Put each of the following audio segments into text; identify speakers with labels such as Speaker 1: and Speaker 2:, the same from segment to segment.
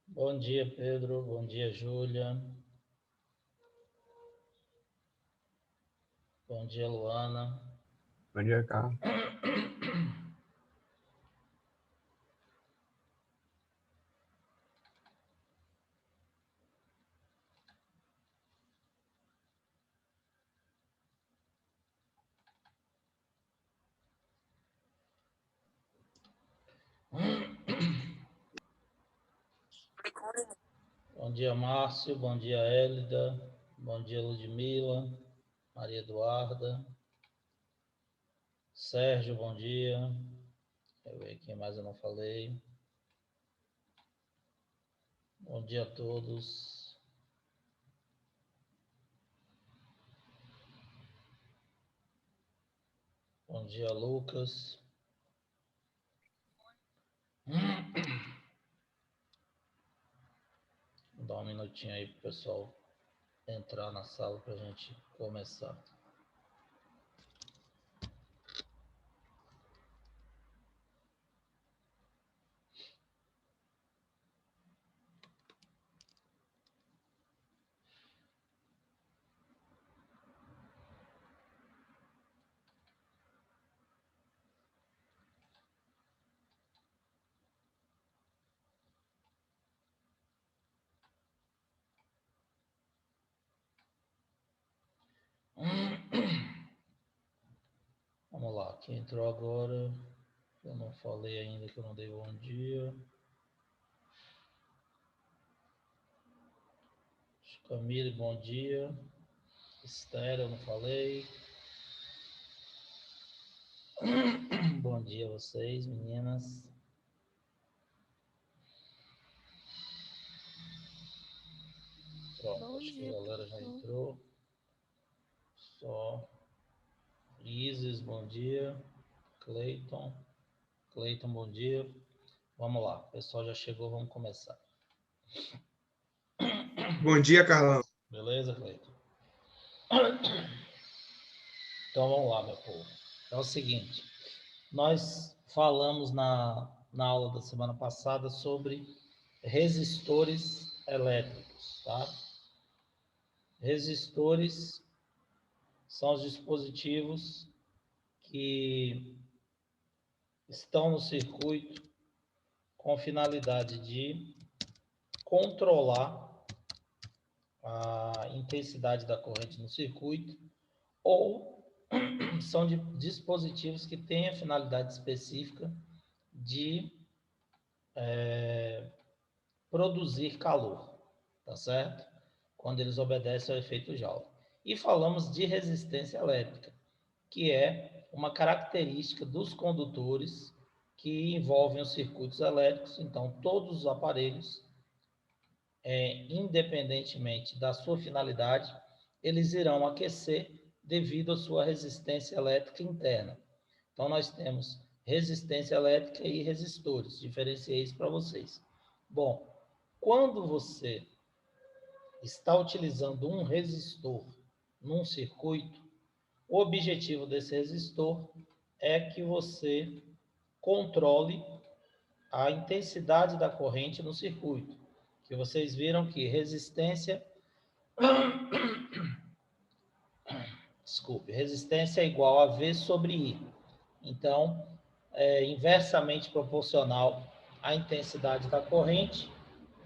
Speaker 1: Bom dia, Pedro. Bom dia, Júlia. Bom dia, Luana.
Speaker 2: Bom dia, Carlos.
Speaker 1: Bom dia, Márcio. Bom dia, Hélida. Bom dia, Ludmila. Maria Eduarda. Sérgio, bom dia. Deixa eu ver quem mais eu não falei. Bom dia a todos. Bom dia, Lucas. Vou dar um minutinho aí para o pessoal entrar na sala para a gente começar. Vamos lá, quem entrou agora, eu não falei ainda que eu não dei bom dia. Camille, bom dia. Esther, eu não falei. Bom dia a vocês, meninas. Pronto,
Speaker 3: Bom
Speaker 1: acho que
Speaker 3: dia,
Speaker 1: a galera já
Speaker 3: professor.
Speaker 1: entrou. Só. Isis, bom dia. Cleiton, bom dia. Vamos lá, o pessoal já chegou, vamos começar.
Speaker 2: Bom dia, Carlão.
Speaker 1: Beleza, Cleiton? Então vamos lá, meu povo. É o seguinte, nós falamos na aula da semana passada sobre resistores elétricos, tá? Resistores são os dispositivos que estão no circuito com finalidade de controlar a intensidade da corrente no circuito, ou são dispositivos que têm a finalidade específica de produzir calor, tá certo? Quando eles obedecem ao efeito Joule. E falamos de resistência elétrica, que é uma característica dos condutores que envolvem os circuitos elétricos. Então, todos os aparelhos, independentemente da sua finalidade, eles irão aquecer devido à sua resistência elétrica interna. Então, nós temos resistência elétrica e resistores. Diferenciei isso para vocês. Bom, quando você está utilizando um resistor num circuito, o objetivo desse resistor é que você controle a intensidade da corrente no circuito. Que vocês viram que resistência é igual a V sobre I. Então, é inversamente proporcional à intensidade da corrente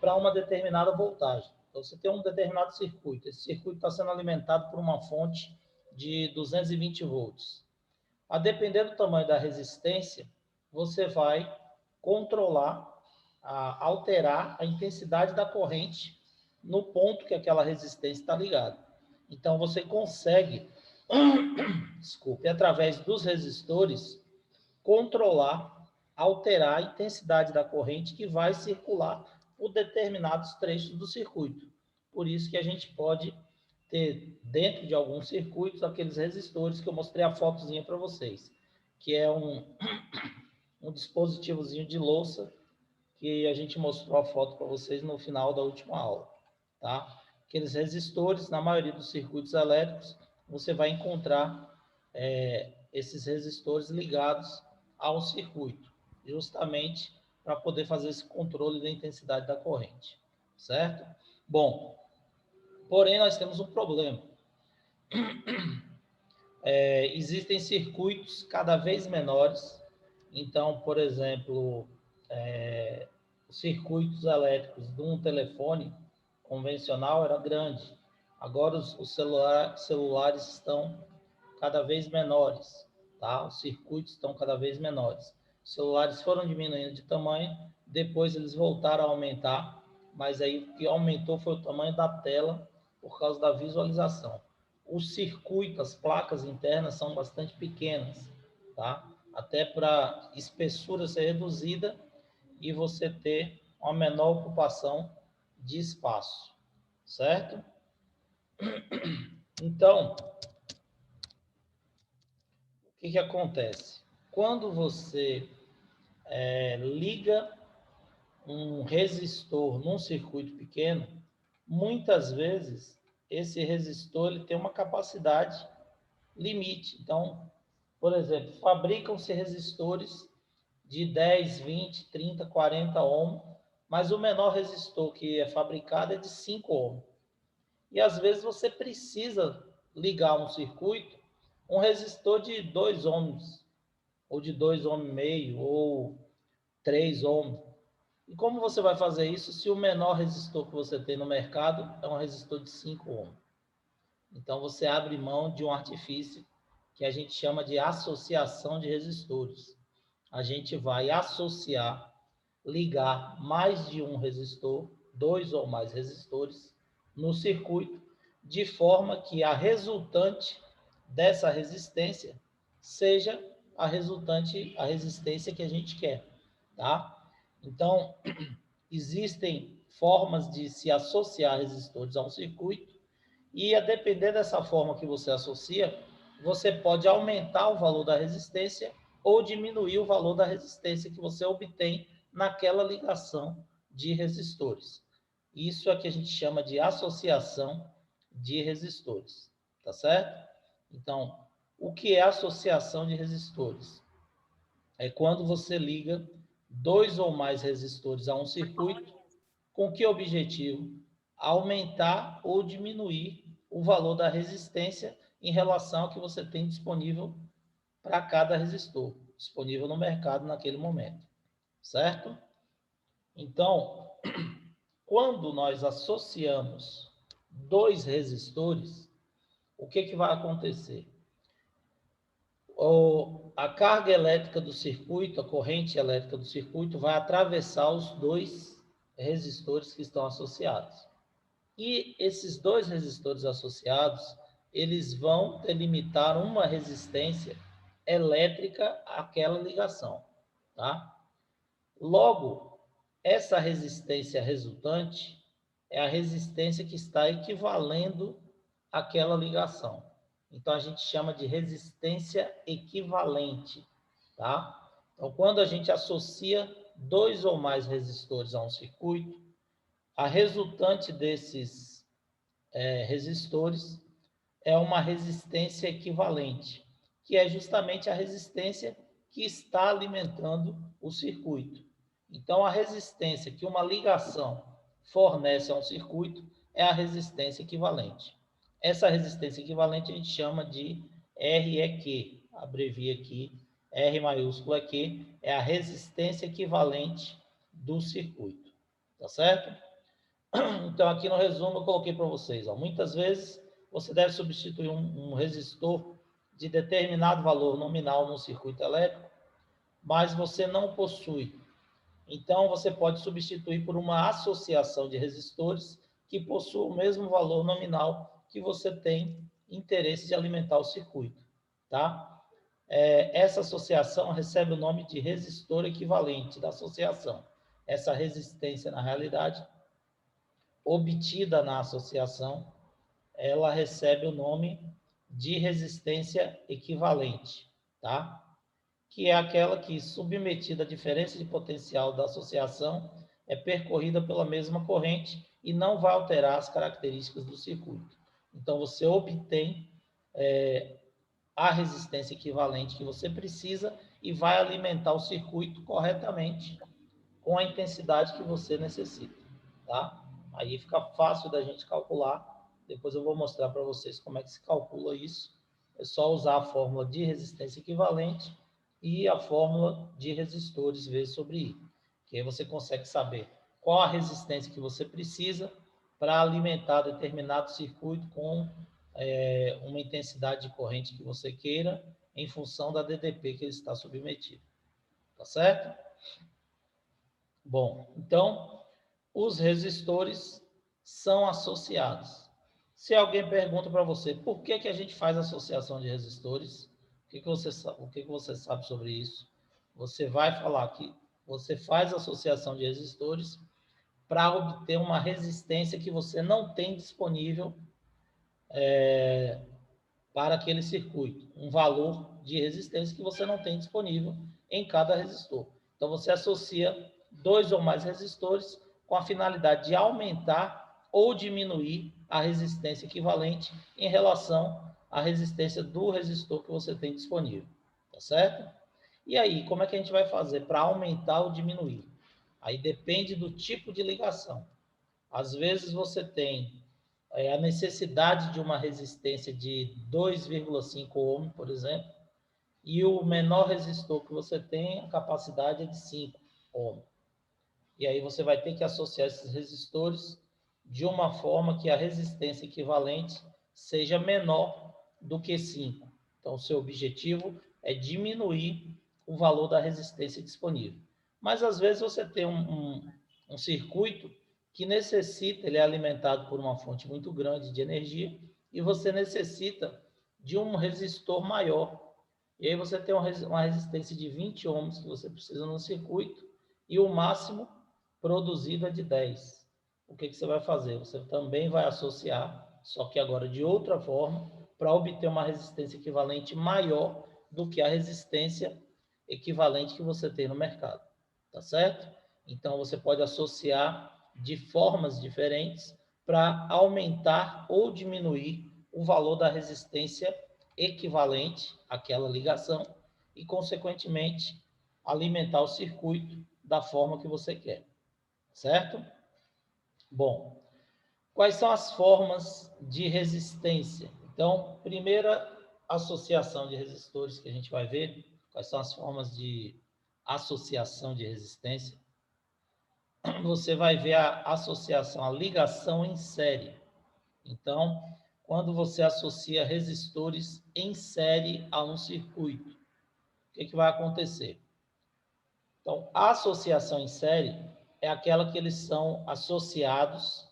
Speaker 1: para uma determinada voltagem. Então, você tem um determinado circuito. Esse circuito está sendo alimentado por uma fonte de 220 volts. A depender do tamanho da resistência, você vai controlar, alterar a intensidade da corrente no ponto que aquela resistência está ligada. Então, você consegue, através dos resistores, controlar, alterar a intensidade da corrente que vai circular por determinados trechos do circuito. Por isso que a gente pode ter, dentro de alguns circuitos, aqueles resistores que eu mostrei a fotozinha para vocês, que é um dispositivozinho de louça que a gente mostrou a foto para vocês no final da última aula, tá? aqueles resistores, na maioria dos circuitos elétricos, você vai encontrar esses resistores ligados ao circuito, justamente para poder fazer esse controle da intensidade da corrente, certo? Bom, porém nós temos um problema. Existem circuitos cada vez menores. Então, por exemplo, os circuitos elétricos de um telefone convencional era grande. Agora os celulares estão cada vez menores, tá? Os circuitos estão cada vez menores. Os celulares foram diminuindo de tamanho, depois eles voltaram a aumentar, mas aí o que aumentou foi o tamanho da tela por causa da visualização. O circuito, as placas internas são bastante pequenas, tá? Até para espessura ser reduzida e você ter uma menor ocupação de espaço, certo? Então, o que acontece? Quando você liga um resistor num circuito pequeno, muitas vezes esse resistor ele tem uma capacidade limite. Então, por exemplo, fabricam-se resistores de 10, 20, 30, 40 ohm, mas o menor resistor que é fabricado é de 5 ohm. E às vezes você precisa ligar um circuito, um resistor de 2 ohms, ou de 2 ohm e meio, ou 3 ohm. E como você vai fazer isso se o menor resistor que você tem no mercado é um resistor de 5 ohm? Então você abre mão de um artifício que a gente chama de associação de resistores. A gente vai associar, ligar mais de um resistor, 2 ou mais resistores, no circuito, de forma que a resultante dessa resistência seja a resistência que a gente quer, tá? Então, existem formas de se associar resistores a um circuito e, a depender dessa forma que você associa, você pode aumentar o valor da resistência ou diminuir o valor da resistência que você obtém naquela ligação de resistores. Isso é que a gente chama de associação de resistores, tá certo? Então, o que é associação de resistores? É quando você liga 2 ou mais resistores a um circuito, com que objetivo? Aumentar ou diminuir o valor da resistência em relação ao que você tem disponível para cada resistor, disponível no mercado naquele momento, certo? Então, quando nós associamos 2 resistores, o que vai acontecer? A carga elétrica do circuito, a corrente elétrica do circuito vai atravessar os 2 resistores que estão associados. E esses 2 resistores associados, eles vão delimitar uma resistência elétrica àquela ligação, tá? Logo, essa resistência resultante é a resistência que está equivalendo àquela ligação. Então, a gente chama de resistência equivalente, tá? Então, quando a gente associa 2 ou mais resistores a um circuito, a resultante desses resistores é uma resistência equivalente, que é justamente a resistência que está alimentando o circuito. Então, a resistência que uma ligação fornece a um circuito é a resistência equivalente. Essa resistência equivalente a gente chama de REQ, abrevia aqui, R maiúsculo Q, é a resistência equivalente do circuito, tá certo? Então, aqui no resumo eu coloquei para vocês, muitas vezes você deve substituir um resistor de determinado valor nominal no circuito elétrico, mas você não possui. Então, você pode substituir por uma associação de resistores que possua o mesmo valor nominal que você tem interesse de alimentar o circuito, tá? Essa associação recebe o nome de resistor equivalente da associação. Essa resistência, na realidade, obtida na associação, ela recebe o nome de resistência equivalente, tá? Que é aquela que, submetida à diferença de potencial da associação, é percorrida pela mesma corrente e não vai alterar as características do circuito. Então, você obtém a resistência equivalente que você precisa e vai alimentar o circuito corretamente com a intensidade que você necessita, tá? Aí fica fácil da gente calcular. Depois eu vou mostrar para vocês como é que se calcula isso. É só usar a fórmula de resistência equivalente e a fórmula de resistores V sobre I. Que aí você consegue saber qual a resistência que você precisa para alimentar determinado circuito com uma intensidade de corrente que você queira em função da DDP que ele está submetido. Tá certo? Bom, então, os resistores são associados. Se alguém pergunta para você por que a gente faz associação de resistores, o que você sabe sobre isso? Você vai falar que você faz associação de resistores para obter uma resistência que você não tem disponível para aquele circuito, um valor de resistência que você não tem disponível em cada resistor. Então, você associa 2 ou mais resistores com a finalidade de aumentar ou diminuir a resistência equivalente em relação à resistência do resistor que você tem disponível. Tá certo? E aí, como é que a gente vai fazer para aumentar ou diminuir? Aí depende do tipo de ligação. Às vezes você tem a necessidade de uma resistência de 2,5 ohm, por exemplo, e o menor resistor que você tem, a capacidade é de 5 ohm. E aí você vai ter que associar esses resistores de uma forma que a resistência equivalente seja menor do que 5. Então, o seu objetivo é diminuir o valor da resistência disponível. Mas, às vezes, você tem um circuito que necessita, ele é alimentado por uma fonte muito grande de energia, e você necessita de um resistor maior. E aí você tem uma resistência de 20 ohms que você precisa no circuito, e o máximo produzido é de 10. O que você vai fazer? Você também vai associar, só que agora de outra forma, para obter uma resistência equivalente maior do que a resistência equivalente que você tem no mercado. Tá certo? Então, você pode associar de formas diferentes para aumentar ou diminuir o valor da resistência equivalente àquela ligação e, consequentemente, alimentar o circuito da forma que você quer. Certo? Bom, quais são as formas de resistência? Então, primeira associação de resistores que a gente vai ver, quais são as formas de associação de resistência? Você vai ver a associação, a ligação em série. Então, quando você associa resistores em série a um circuito, o que vai acontecer? Então, a associação em série é aquela que eles são associados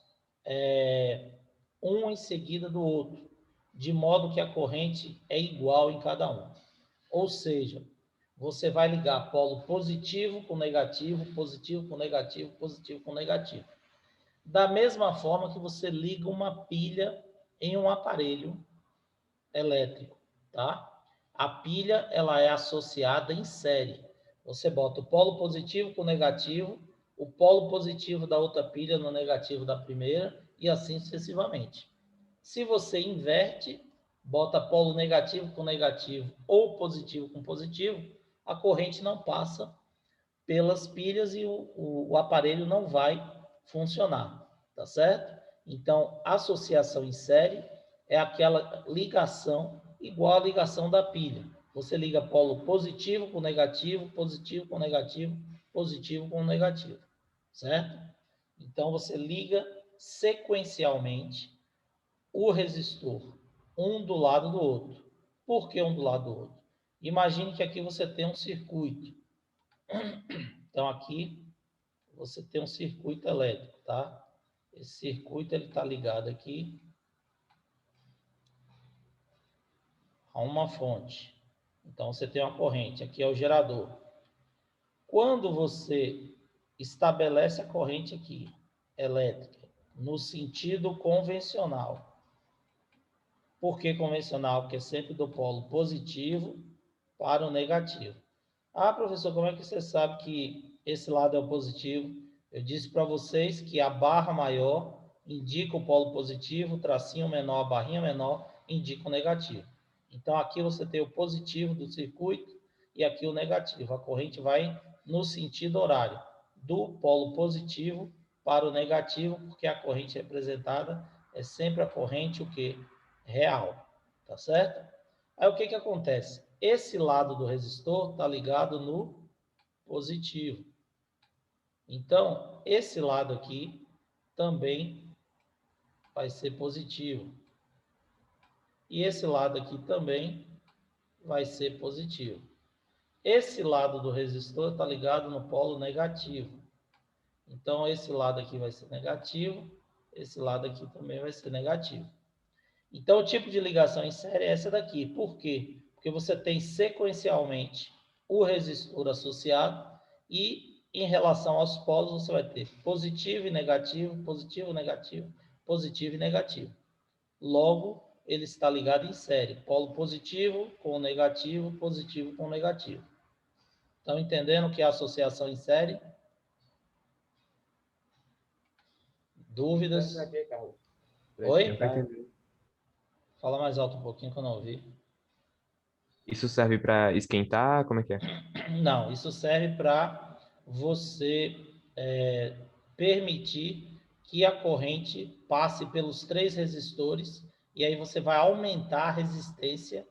Speaker 1: um em seguida do outro, de modo que a corrente é igual em cada um. Ou seja, você vai ligar polo positivo com negativo, positivo com negativo, positivo com negativo. Da mesma forma que você liga uma pilha em um aparelho elétrico, tá? A pilha, ela é associada em série. Você bota o polo positivo com o negativo, o polo positivo da outra pilha no negativo da primeira e assim sucessivamente. Se você inverte, bota polo negativo com negativo ou positivo com positivo, a corrente não passa pelas pilhas e o aparelho não vai funcionar, tá certo? Então, associação em série é aquela ligação igual à ligação da pilha. Você liga polo positivo com negativo, positivo com negativo, positivo com negativo, certo? Então, você liga sequencialmente o resistor, um do lado do outro. Por que um do lado do outro? Imagine que aqui você tem um circuito. Então, aqui você tem um circuito elétrico, tá? Esse circuito ele está ligado aqui a uma fonte. Então, você tem uma corrente. Aqui é o gerador. Quando você estabelece a corrente aqui, elétrica, no sentido convencional. Por que convencional? Porque é sempre do polo positivo para o negativo. Ah, professor, como é que você sabe que esse lado é o positivo? Eu disse para vocês que a barra maior indica o polo positivo, tracinho menor, barrinha menor, indica o negativo. Então, aqui você tem o positivo do circuito e aqui o negativo. A corrente vai no sentido horário, do polo positivo para o negativo, porque a corrente representada é sempre a corrente o quê? Real, tá certo? Aí o que que acontece? Esse lado do resistor está ligado no positivo. Então, esse lado aqui também vai ser positivo. E esse lado aqui também vai ser positivo. Esse lado do resistor está ligado no polo negativo. Então, esse lado aqui vai ser negativo, esse lado aqui também vai ser negativo. Então, o tipo de ligação em série é essa daqui. Por quê? Porque você tem sequencialmente o resistor associado e, em relação aos polos, você vai ter positivo e negativo, positivo, negativo, positivo e negativo. Logo, ele está ligado em série. Polo positivo com negativo, positivo com negativo. Estão entendendo o que é associação em série? Dúvidas? Oi? Fala mais alto um pouquinho que eu não ouvi.
Speaker 3: Isso serve para esquentar? Como é que é?
Speaker 1: Não, isso serve para você permitir que a corrente passe pelos 3 resistores e aí você vai aumentar a resistência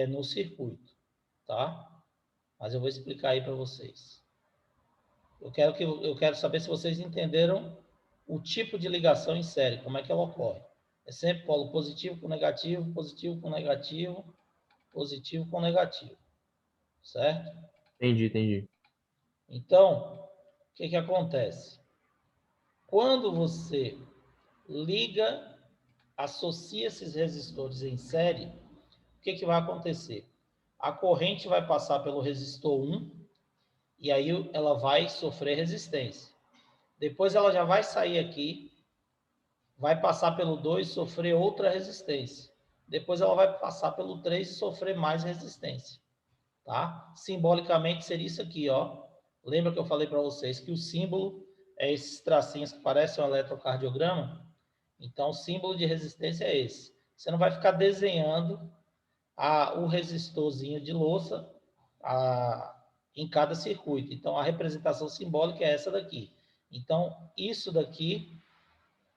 Speaker 1: no circuito, tá? Mas eu vou explicar aí para vocês. Eu quero saber se vocês entenderam o tipo de ligação em série, como é que ela ocorre. É sempre polo positivo com negativo, positivo com negativo, positivo com negativo, certo?
Speaker 3: Entendi.
Speaker 1: Então, o que que acontece? Quando você liga, associa esses resistores em série, o que que vai acontecer? A corrente vai passar pelo resistor 1 e aí ela vai sofrer resistência. Depois ela já vai sair aqui, vai passar pelo 2 e sofrer outra resistência. Depois ela vai passar pelo 3 e sofrer mais resistência, tá? Simbolicamente seria isso aqui, ó. Lembra que eu falei para vocês que o símbolo é esses tracinhos que parecem um eletrocardiograma? Então, o símbolo de resistência é esse. Você não vai ficar desenhando o resistorzinho de louça em cada circuito. Então, a representação simbólica é essa daqui. Então, isso daqui,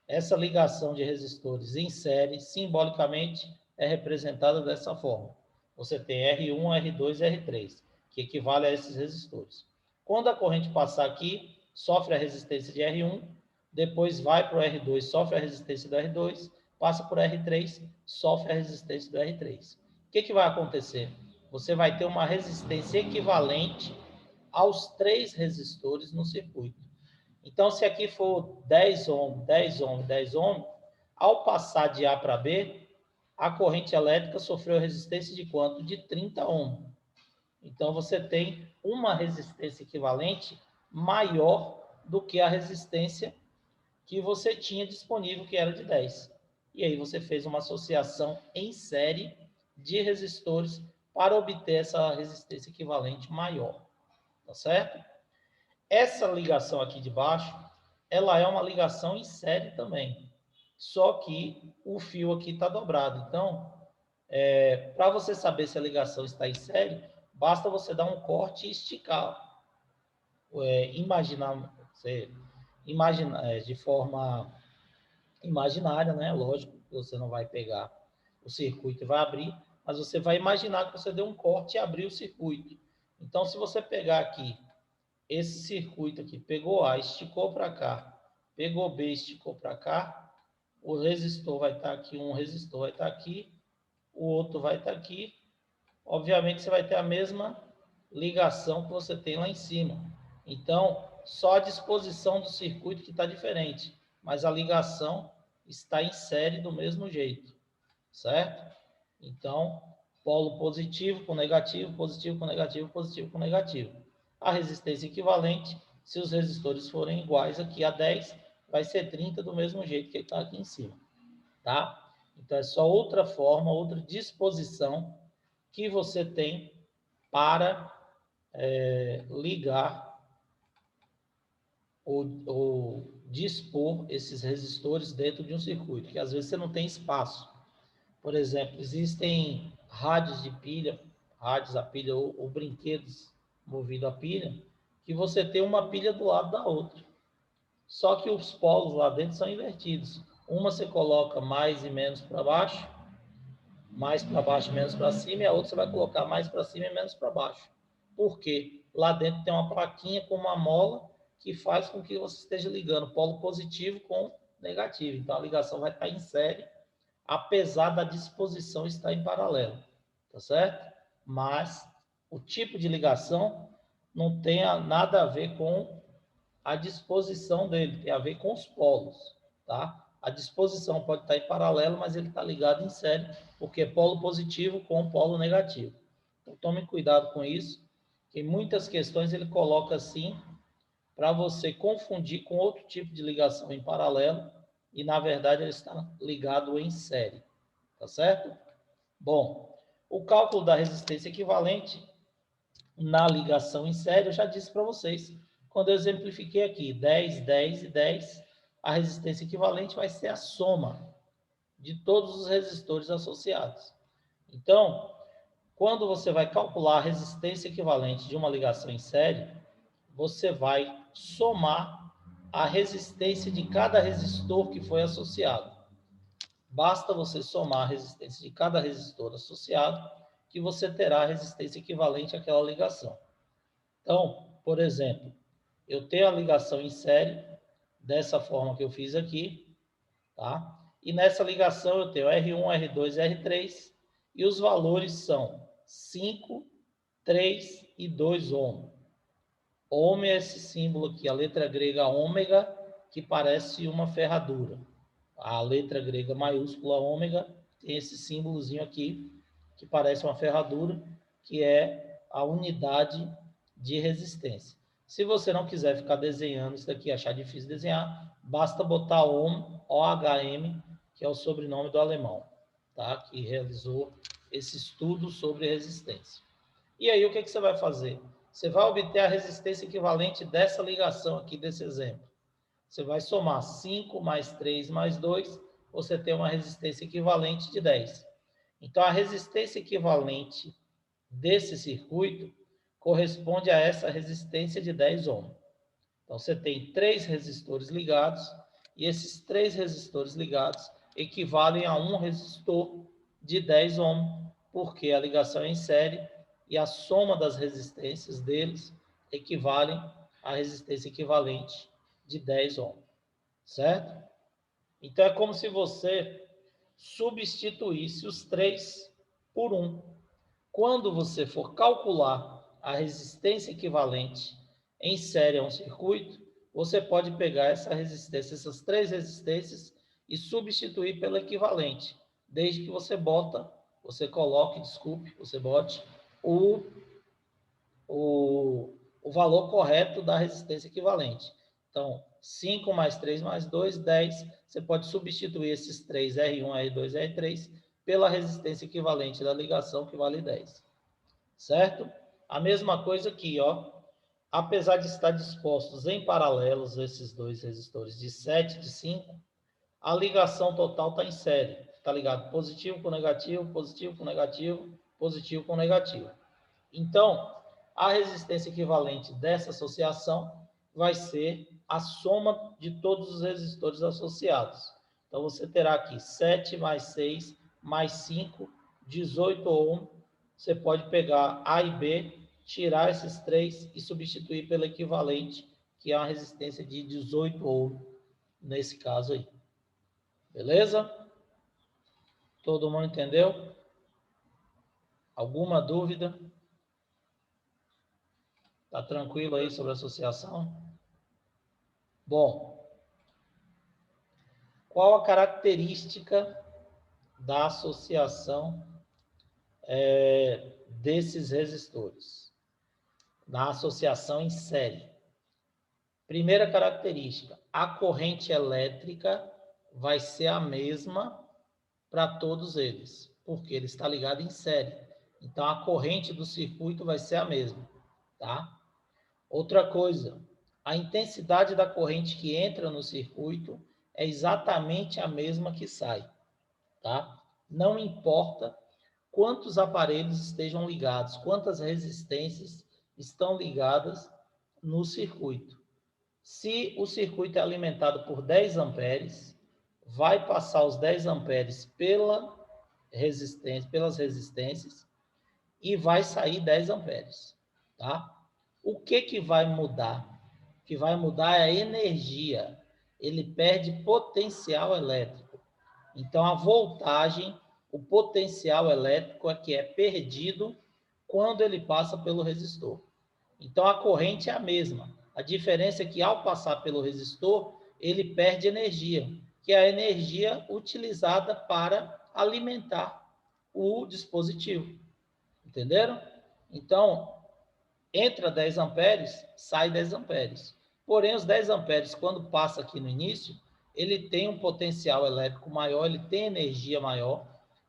Speaker 1: essa ligação de resistores em série, simbolicamente, é representada dessa forma. Você tem R1, R2 e R3, que equivale a esses resistores. Quando a corrente passar aqui, sofre a resistência de R1, depois vai para o R2, sofre a resistência do R2, passa por R3, sofre a resistência do R3. O que vai acontecer? Você vai ter uma resistência equivalente aos 3 resistores no circuito. Então, se aqui for 10 ohms, 10 ohms, 10 ohms, ao passar de A para B, a corrente elétrica sofreu resistência de quanto? De 30 ohms. Então, você tem uma resistência equivalente maior do que a resistência que você tinha disponível, que era de 10. E aí você fez uma associação em série de resistores para obter essa resistência equivalente maior. Tá certo? Essa ligação aqui de baixo, ela é uma ligação em série também. Só que o fio aqui está dobrado. Então, para você saber se a ligação está em série, basta você dar um corte e esticar. De forma imaginária, né? Lógico que você não vai pegar o circuito e vai abrir, mas você vai imaginar que você deu um corte e abriu o circuito. Então, se você pegar aqui, esse circuito aqui, pegou A, esticou para cá, pegou B, esticou para cá, o resistor vai estar aqui, um resistor vai estar aqui, o outro vai estar aqui. Obviamente, você vai ter a mesma ligação que você tem lá em cima. Então, só a disposição do circuito que está diferente, mas a ligação está em série do mesmo jeito, certo? Então, polo positivo com negativo, positivo com negativo, positivo com negativo. A resistência equivalente, se os resistores forem iguais aqui a 10, vai ser 30 do mesmo jeito que está aqui em cima, tá? Então, é só outra forma, outra disposição que você tem para ligar ou dispor esses resistores dentro de um circuito, que às vezes você não tem espaço. Por exemplo, existem rádios de pilha, rádios a pilha ou brinquedos movidos a pilha, que você tem uma pilha do lado da outra. Só que os polos lá dentro são invertidos. Uma você coloca mais e menos para baixo, mais para baixo e menos para cima, e a outra você vai colocar mais para cima e menos para baixo. Por quê? Lá dentro tem uma plaquinha com uma mola que faz com que você esteja ligando polo positivo com negativo. Então a ligação vai estar em série, apesar da disposição estar em paralelo, tá certo? Mas o tipo de ligação não tem nada a ver com a disposição dele, tem a ver com os polos, tá? A disposição pode estar em paralelo, mas ele está ligado em série, porque é polo positivo com polo negativo. Então tome cuidado com isso, que em muitas questões ele coloca assim, para você confundir com outro tipo de ligação em paralelo, e na verdade ele está ligado em série, tá certo? Bom, o cálculo da resistência equivalente na ligação em série, eu já disse para vocês, quando eu exemplifiquei aqui, 10, 10 e 10, a resistência equivalente vai ser a soma de todos os resistores associados. Então, quando você vai calcular a resistência equivalente de uma ligação em série, você vai somar a resistência de cada resistor que foi associado. Basta você somar a resistência de cada resistor associado, que você terá a resistência equivalente àquela ligação. Então, por exemplo, eu tenho a ligação em série, dessa forma que eu fiz aqui, tá? E nessa ligação eu tenho R1, R2 e R3, e os valores são 5, 3 e 2 ohm. Ohm é esse símbolo aqui, a letra grega ômega, que parece uma ferradura. A letra grega maiúscula ômega tem esse símbolozinho aqui, que parece uma ferradura, que é a unidade de resistência. Se você não quiser ficar desenhando isso daqui, achar difícil desenhar, basta botar ohm, OHM, que é o sobrenome do alemão, tá? Que realizou esse estudo sobre resistência. E aí, o que você vai fazer? Você vai obter a resistência equivalente dessa ligação aqui, desse exemplo. Você vai somar 5 mais 3 mais 2, você tem uma resistência equivalente de 10. Então, a resistência equivalente desse circuito corresponde a essa resistência de 10 ohm. Então, você tem 3 resistores ligados, e esses 3 resistores ligados equivalem a um resistor de 10 ohm, porque a ligação é em série e a soma das resistências deles equivalem à resistência equivalente de 10 ohm, certo? Então, é como se você substituísse os 3 por 1. Quando você for calcular a resistência equivalente em série a um circuito, você pode pegar essa resistência, essas 3 resistências, e substituir pela equivalente, desde que você bote o valor correto da resistência equivalente. Então, 5 mais 3 mais 2, 10. Você pode substituir esses 3, R1, R2, R3, pela resistência equivalente da ligação, que vale 10. Certo? A mesma coisa aqui, ó. Apesar de estar dispostos em paralelos esses dois resistores de 7 e de 5, a ligação total está em série. Está ligado positivo com negativo, positivo com negativo, positivo com negativo. Então, a resistência equivalente dessa associação vai ser a soma de todos os resistores associados. Então, você terá aqui 7 mais 6 mais 5, 18 ohm. Você pode pegar A e B, tirar esses 3 e substituir pelo equivalente, que é uma resistência de 18 ohm, nesse caso aí. Beleza? Todo mundo entendeu? Alguma dúvida? Tá tranquilo aí sobre a associação? Bom, qual a característica da associação desses resistores? Na associação em série. Primeira característica, a corrente elétrica vai ser a mesma para todos eles, porque ele está ligado em série. Então, a corrente do circuito vai ser a mesma, tá? Outra coisa, a intensidade da corrente que entra no circuito é exatamente a mesma que sai, tá? Não importa quantos aparelhos estejam ligados, quantas resistências estão ligadas no circuito. Se o circuito é alimentado por 10 amperes, vai passar os 10 amperes pelas resistências e vai sair 10 amperes, tá? O que vai mudar? O que vai mudar é a energia. Ele perde potencial elétrico. Então, a voltagem, o potencial elétrico é que é perdido quando ele passa pelo resistor. Então, a corrente é a mesma. A diferença é que, ao passar pelo resistor, ele perde energia, que é a energia utilizada para alimentar o dispositivo. Entenderam? Então, entra 10 amperes, sai 10 amperes. Porém, os 10 amperes, quando passa aqui no início, ele tem um potencial elétrico maior, ele tem energia maior,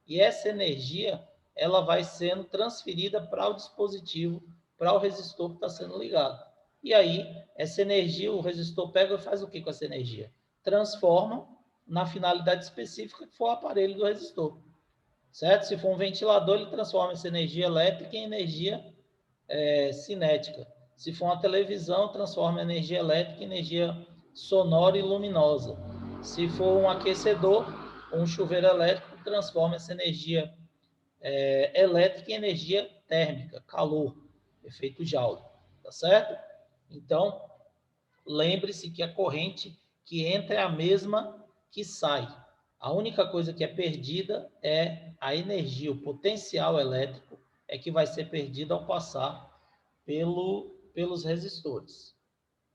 Speaker 1: e essa energia ela vai sendo transferida para o dispositivo, para o resistor que está sendo ligado. E aí, essa energia, o resistor pega e faz o que com essa energia? Transforma na finalidade específica que for o aparelho do resistor. Certo? Se for um ventilador, ele transforma essa energia elétrica em energia cinética. Se for uma televisão, transforma a energia elétrica em energia sonora e luminosa. Se for um aquecedor, um chuveiro elétrico, transforma essa energia elétrica em energia térmica, calor, efeito Joule, tá certo? Então, lembre-se que a corrente que entra é a mesma que sai. A única coisa que é perdida é a energia, o potencial elétrico é que vai ser perdido ao passar pelos resistores,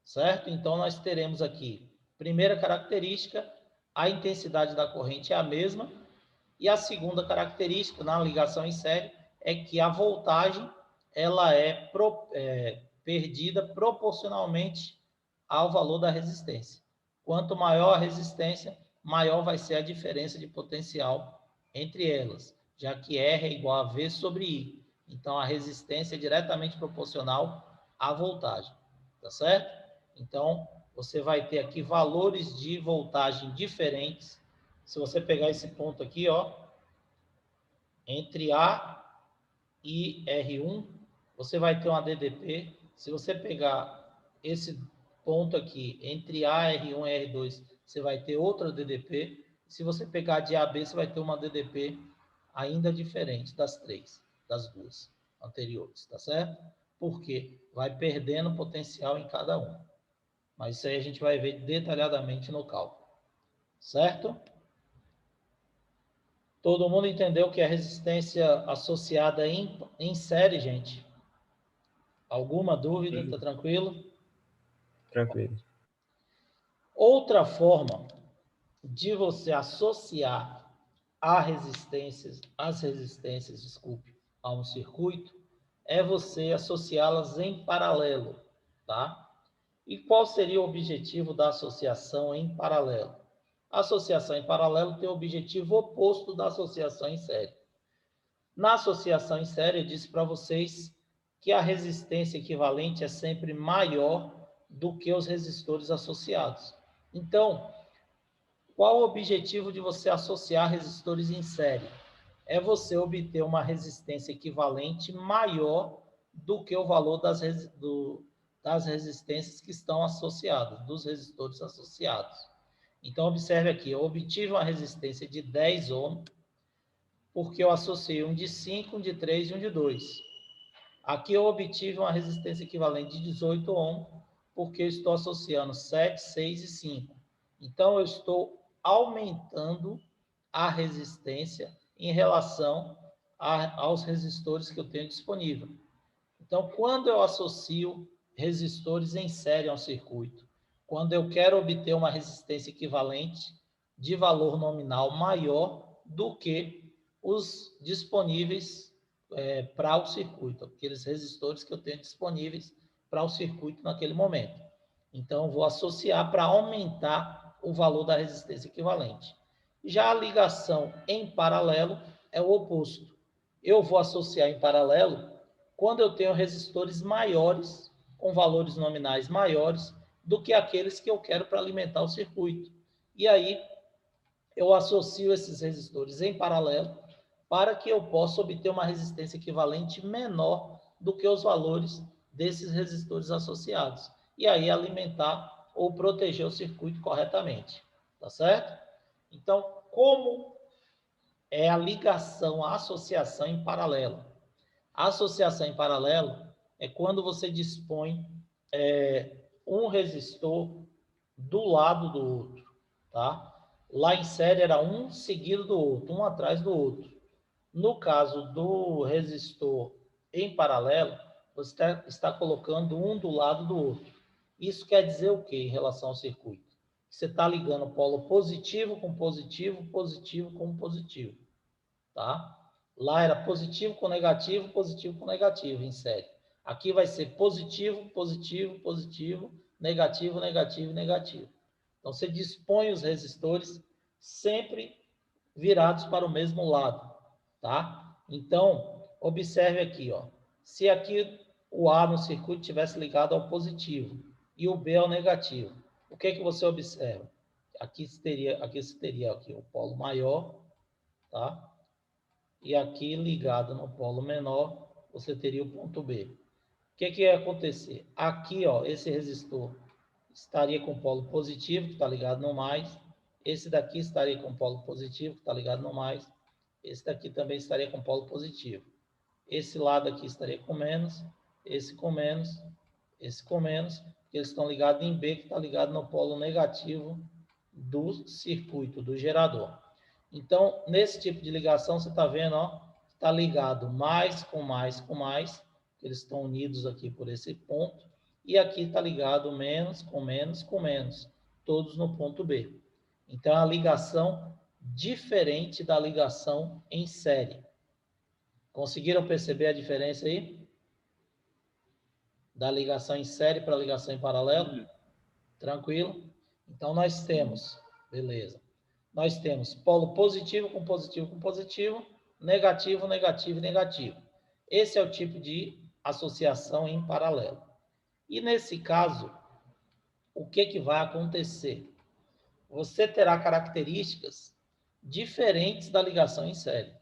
Speaker 1: certo? Então, nós teremos aqui, primeira característica, a intensidade da corrente é a mesma, e a segunda característica, na ligação em série, é que a voltagem ela é perdida proporcionalmente ao valor da resistência. Quanto maior a resistência, maior vai ser a diferença de potencial entre elas, já que R é igual a V sobre I. Então, a resistência é diretamente proporcional à voltagem, tá certo? Então, você vai ter aqui valores de voltagem diferentes. Se você pegar esse ponto aqui, ó, entre A e R1, você vai ter uma DDP. Se você pegar esse ponto aqui, entre A, R1 e R2, você vai ter outra DDP. Se você pegar de A a B, você vai ter uma DDP ainda diferente das duas anteriores, tá certo? Porque vai perdendo potencial em cada um. Mas isso aí a gente vai ver detalhadamente no cálculo, certo? Todo mundo entendeu que a resistência associada em série, gente? Alguma dúvida? Tá tranquilo?
Speaker 2: Tranquilo.
Speaker 1: Outra forma de você associar as resistências, desculpe, a um circuito, é você associá-las em paralelo, tá? E qual seria o objetivo da associação em paralelo? A associação em paralelo tem o objetivo oposto da associação em série. Na associação em série, eu disse para vocês que a resistência equivalente é sempre maior do que os resistores associados. Então, qual o objetivo de você associar resistores em série? É você obter uma resistência equivalente maior do que o valor das resistências que estão associadas, dos resistores associados. Então, observe aqui, eu obtive uma resistência de 10 ohms, porque eu associei um de 5, um de 3 e um de 2. Aqui eu obtive uma resistência equivalente de 18 ohms, porque eu estou associando 7, 6 e 5. Então, eu estou aumentando a resistência em relação aos resistores que eu tenho disponível. Então, quando eu associo resistores em série a um circuito, quando eu quero obter uma resistência equivalente de valor nominal maior do que os disponíveis para o circuito, aqueles resistores que eu tenho disponíveis para o circuito naquele momento. Então, eu vou associar para aumentar o valor da resistência equivalente. Já a ligação em paralelo é o oposto. Eu vou associar em paralelo quando eu tenho resistores maiores, com valores nominais maiores, do que aqueles que eu quero para alimentar o circuito. E aí, eu associo esses resistores em paralelo para que eu possa obter uma resistência equivalente menor do que os valores desses resistores associados. E aí alimentar ou proteger o circuito corretamente. Tá certo? Então, como é a ligação, a associação em paralelo? A associação em paralelo é quando você dispõe um resistor do lado do outro, tá? Lá em série era um seguido do outro, um atrás do outro. No caso do resistor em paralelo, você está colocando um do lado do outro. Isso quer dizer o quê em relação ao circuito? Você está ligando o polo positivo com positivo, positivo com positivo, tá? Lá era positivo com negativo em série. Aqui vai ser positivo, positivo, positivo, negativo, negativo, negativo. Então, você dispõe os resistores sempre virados para o mesmo lado, tá? Então, observe aqui, ó. Se aqui o A no circuito tivesse ligado ao positivo e o B ao negativo, o que que você observa? Aqui teria aqui o polo maior, tá? E aqui ligado no polo menor, você teria o ponto B. O que que ia acontecer? Aqui, ó, esse resistor estaria com o polo positivo, que está ligado no mais. Esse daqui estaria com o polo positivo, que está ligado no mais. Esse daqui também estaria com o polo positivo. Esse lado aqui estaria com menos, esse com menos, esse com menos, porque eles estão ligados em B, que está ligado no polo negativo do circuito, do gerador. Então, nesse tipo de ligação, você está vendo, ó, está ligado mais com mais com mais, eles estão unidos aqui por esse ponto, e aqui está ligado menos com menos com menos, todos no ponto B. Então, é a ligação diferente da ligação em série. Conseguiram perceber a diferença aí? Da ligação em série para a ligação em paralelo? Tranquilo? Então, nós temos, beleza. Nós temos polo positivo com positivo com positivo, negativo, negativo e negativo. Esse é o tipo de associação em paralelo. E nesse caso, o que que vai acontecer? Você terá características diferentes da ligação em série.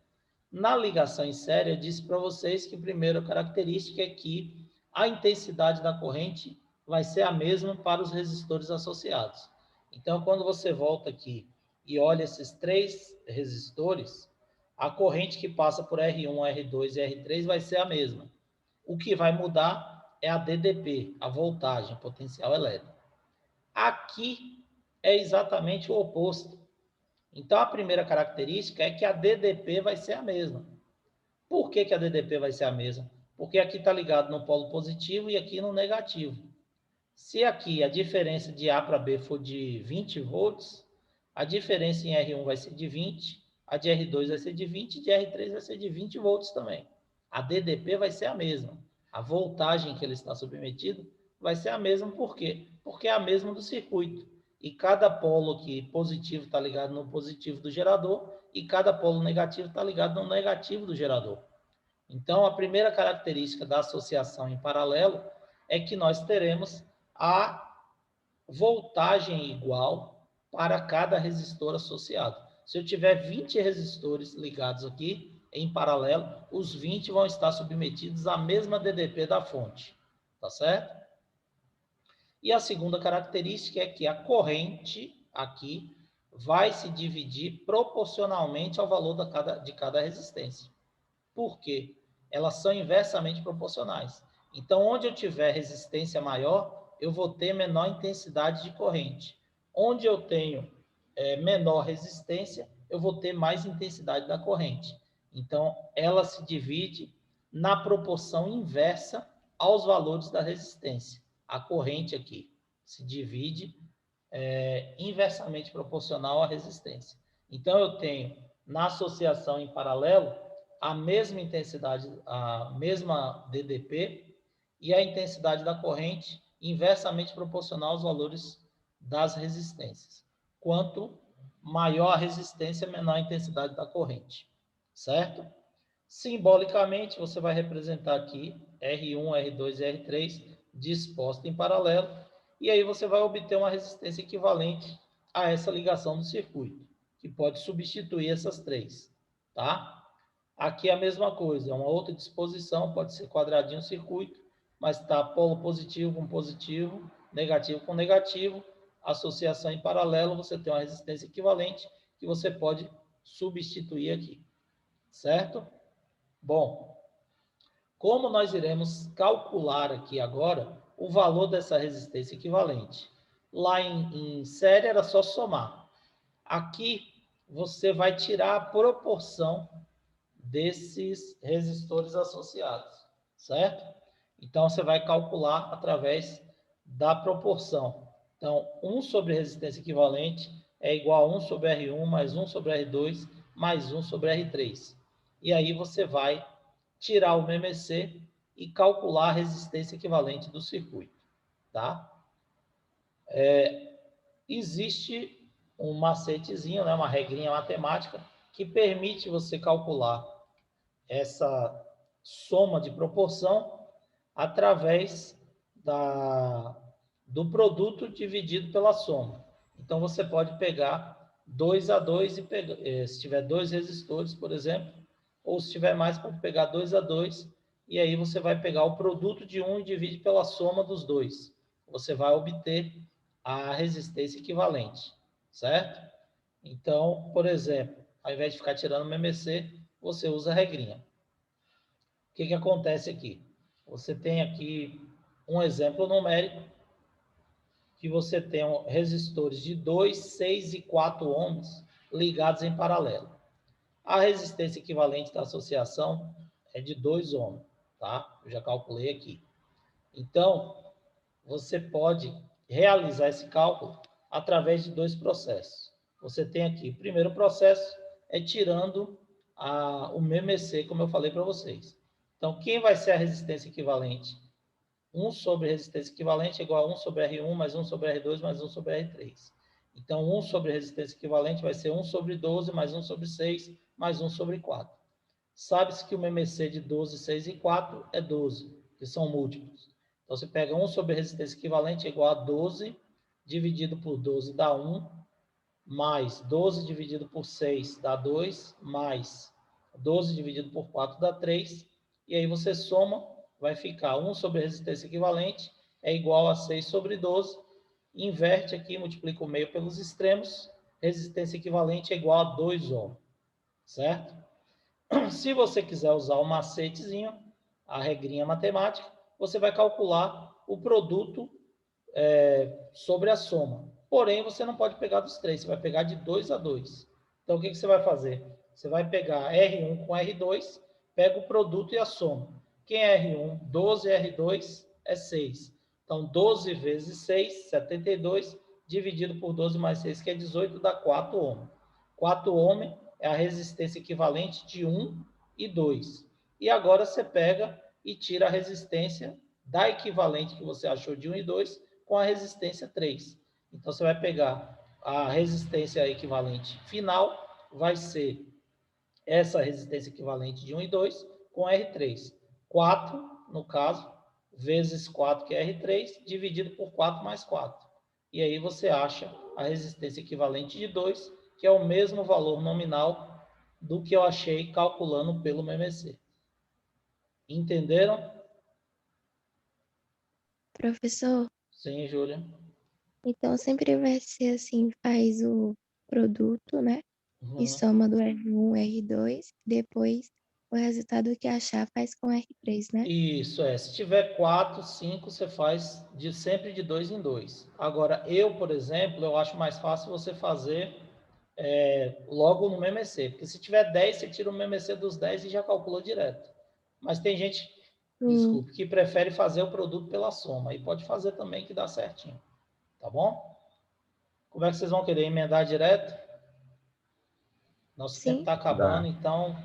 Speaker 1: Na ligação em série, eu disse para vocês que a primeira característica é que a intensidade da corrente vai ser a mesma para os resistores associados. Então, quando você volta aqui e olha esses três resistores, a corrente que passa por R1, R2 e R3 vai ser a mesma. O que vai mudar é a DDP, a voltagem, potencial elétrico. Aqui é exatamente o oposto. Então, a primeira característica é que a DDP vai ser a mesma. Por que que a DDP vai ser a mesma? Porque aqui está ligado no polo positivo e aqui no negativo. Se aqui a diferença de A para B for de 20 volts, a diferença em R1 vai ser de 20, a de R2 vai ser de 20 e de R3 vai ser de 20 volts também. A DDP vai ser a mesma. A voltagem que ele está submetido vai ser a mesma. Por quê? Porque é a mesma do circuito. E cada polo aqui positivo está ligado no positivo do gerador e cada polo negativo está ligado no negativo do gerador. Então, a primeira característica da associação em paralelo é que nós teremos a voltagem igual para cada resistor associado. Se eu tiver 20 resistores ligados aqui em paralelo, os 20 vão estar submetidos à mesma DDP da fonte, tá certo? E a segunda característica é que a corrente aqui vai se dividir proporcionalmente ao valor de cada resistência. Por quê? Elas são inversamente proporcionais. Então, onde eu tiver resistência maior, eu vou ter menor intensidade de corrente. Onde eu tenho menor resistência, eu vou ter mais intensidade da corrente. Então, ela se divide na proporção inversa aos valores da resistência. A corrente aqui se divide inversamente proporcional à resistência. Então, eu tenho, na associação em paralelo, a mesma intensidade, a mesma DDP e a intensidade da corrente inversamente proporcional aos valores das resistências. Quanto maior a resistência, menor a intensidade da corrente, certo? Simbolicamente, você vai representar aqui R1, R2 e R3 dispostos em paralelo e aí você vai obter uma resistência equivalente a essa ligação do circuito, que pode substituir essas três, tá? Aqui é a mesma coisa, é uma outra disposição, pode ser quadradinho circuito, mas está polo positivo com positivo, negativo com negativo, associação em paralelo, você tem uma resistência equivalente que você pode substituir aqui, certo? Bom, como nós iremos calcular aqui agora o valor dessa resistência equivalente? Lá em série era só somar. Aqui você vai tirar a proporção desses resistores associados, certo? Então, você vai calcular através da proporção. Então, 1 sobre resistência equivalente é igual a 1 sobre R1 mais 1 sobre R2 mais 1 sobre R3. E aí você vai tirar o MMC e calcular a resistência equivalente do circuito, tá? Existe um macetezinho, né, uma regrinha matemática que permite você calcular essa soma de proporção através do produto dividido pela soma. Então, você pode pegar 2 a 2 e se tiver dois resistores, por exemplo, ou se tiver mais, pode pegar 2 a 2 e aí você vai pegar o produto de um e divide pela soma dos dois. Você vai obter a resistência equivalente, certo? Então, por exemplo, ao invés de ficar tirando o MMC, você usa a regrinha. O que acontece aqui? Você tem aqui um exemplo numérico que você tem resistores de 2, 6 e 4 ohms ligados em paralelo. A resistência equivalente da associação é de 2 ohms, tá? Eu já calculei aqui. Então, você pode realizar esse cálculo através de dois processos. Você tem aqui, o primeiro processo é tirando o MMC, como eu falei para vocês. Então, quem vai ser a resistência equivalente? 1 sobre resistência equivalente é igual a 1 sobre R1 mais 1 sobre R2 mais 1 sobre R3. Então, 1 sobre resistência equivalente vai ser 1 sobre 12 mais 1 sobre 6 mais 1 sobre 4. Sabe-se que o MMC de 12, 6 e 4 é 12, que são múltiplos. Então, você pega 1 sobre resistência equivalente é igual a 12, dividido por 12 dá 1, mais 12 dividido por 6 dá 2, mais 12 dividido por 4 dá 3, e aí você soma, vai ficar 1 sobre resistência equivalente é igual a 6 sobre 12, inverte aqui, multiplica o meio pelos extremos, resistência equivalente é igual a 2 ohms, certo? Se você quiser usar o macetezinho, a regrinha matemática, você vai calcular o produto sobre a soma. Porém, você não pode pegar dos três, você vai pegar de 2 a 2. Então, o que você vai fazer? Você vai pegar R1 com R2, pega o produto e a soma. Quem é R1? 12, R2 é 6. Então, 12 vezes 6, 72, dividido por 12 mais 6, que é 18, dá 4 ohms. 4 ohms é a resistência equivalente de 1 e 2. E agora você pega e tira a resistência da equivalente que você achou de 1 e 2 com a resistência 3. Então, você vai pegar a resistência equivalente final, vai ser essa resistência equivalente de 1 e 2 com R3. 4, no caso, vezes 4, que é R3, dividido por 4 mais 4. E aí você acha a resistência equivalente de 2, que é o mesmo valor nominal do que eu achei calculando pelo MMC. Entenderam?
Speaker 4: Professor,
Speaker 1: Sim, Júlia.
Speaker 4: então sempre vai ser assim, faz o produto, né? E soma do R1, R2, depois o resultado que achar faz com R3, né?
Speaker 1: Isso é. Se tiver 4, 5, você faz sempre de 2 em 2. Agora, por exemplo, eu acho mais fácil você fazer logo no MMC. Porque se tiver 10, você tira o MMC dos 10 e já calculou direto. Mas tem gente, desculpe, que prefere fazer o produto pela soma. E pode fazer também que dá certinho. Tá bom? Como é que vocês vão querer emendar direto? Nosso tempo
Speaker 4: Sim.
Speaker 1: está acabando, então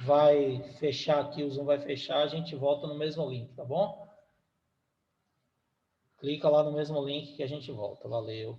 Speaker 1: vai fechar aqui, o Zoom vai fechar, a gente volta no mesmo link, tá bom? Clica lá no mesmo link que a gente volta. Valeu.